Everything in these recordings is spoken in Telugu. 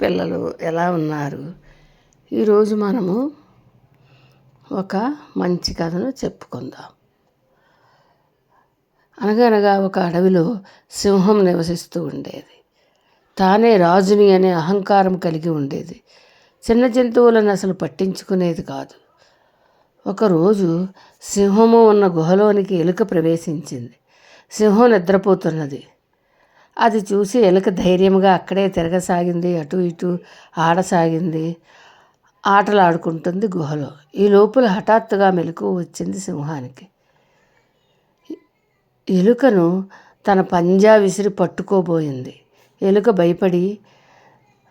పిల్లలు ఎలా ఉన్నారు? ఈరోజు మనము ఒక మంచి కథను చెప్పుకుందాం. అనగనగా ఒక అడవిలో సింహం నివసిస్తూ ఉండేది. తానే రాజుని అనే అహంకారం కలిగి ఉండేది. చిన్న జంతువులను అసలు పట్టించుకునేది కాదు. ఒకరోజు సింహము ఉన్న గుహలోనికి ఎలుక ప్రవేశించింది. సింహం నిద్రపోతున్నది. అది చూసి ఎలుక ధైర్యంగా అక్కడే తిరగసాగింది. అటు ఇటు ఆడసాగింది. ఆటలాడుకుంటుంది గుహలో. ఈ లోపల హఠాత్తుగా మెలకువ వచ్చింది సింహానికి. ఎలుకను తన పంజా విసిరి పట్టుకోబోయింది. ఎలుక భయపడి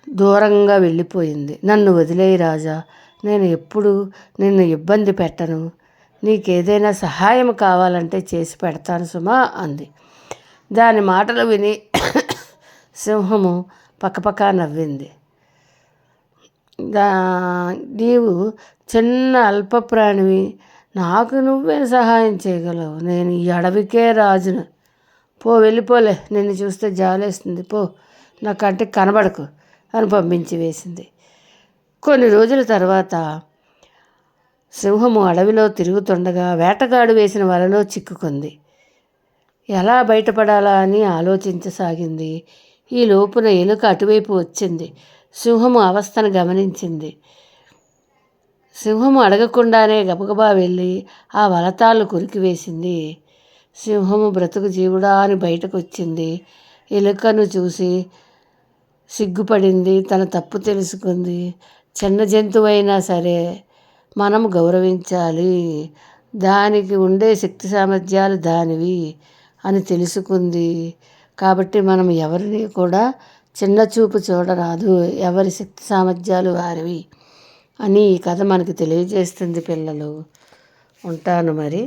దూరంగా వెళ్ళిపోయింది. నన్ను వదిలేయి రాజా, నేను ఎప్పుడు నిన్ను ఇబ్బంది పెట్టను. నీకేదైనా సహాయం కావాలంటే చేసి పెడతాను సుమా అంది. దాని మాటలు విని సింహము పక్కపక్క నవ్వింది. నీవు చిన్న అల్పప్రాణివి, నాకు నువ్వే సహాయం చేయగలవు. నేను ఈ అడవికే రాజును. వెళ్ళిపోలే, నిన్ను చూస్తే జాలేస్తుంది, పో, నా కంటికి కనబడకు అని పంపించి వేసింది. కొన్ని రోజుల తర్వాత సింహము అడవిలో తిరుగుతుండగా వేటగాడు వేసిన వలలో చిక్కుకుంది. ఎలా బయటపడాలా అని ఆలోచించసాగింది. ఈ లోపున ఎలుక అటువైపు వచ్చింది. సింహము అవస్థను గమనించింది. సింహము అడగకుండానే గబగబా వెళ్ళి ఆ వలతాళ్ళు కొరికివేసింది. సింహము బ్రతుకు జీవుడా అని బయటకు వచ్చింది. ఎలుకను చూసి సిగ్గుపడింది. తన తప్పు తెలుసుకుంది. చిన్న జంతువైనా సరే మనం గౌరవించాలి, దానికి ఉండే శక్తి సామర్థ్యాలు దానివి అని తెలుసుకుంది. కాబట్టి మనం ఎవరిని కూడా చిన్న చూపు చూడరాదు, ఎవరి శక్తి సామర్థ్యాలు వారివి అని ఈ కథ మనకు తెలియజేస్తుంది. పిల్లలు, ఉంటాను మరి.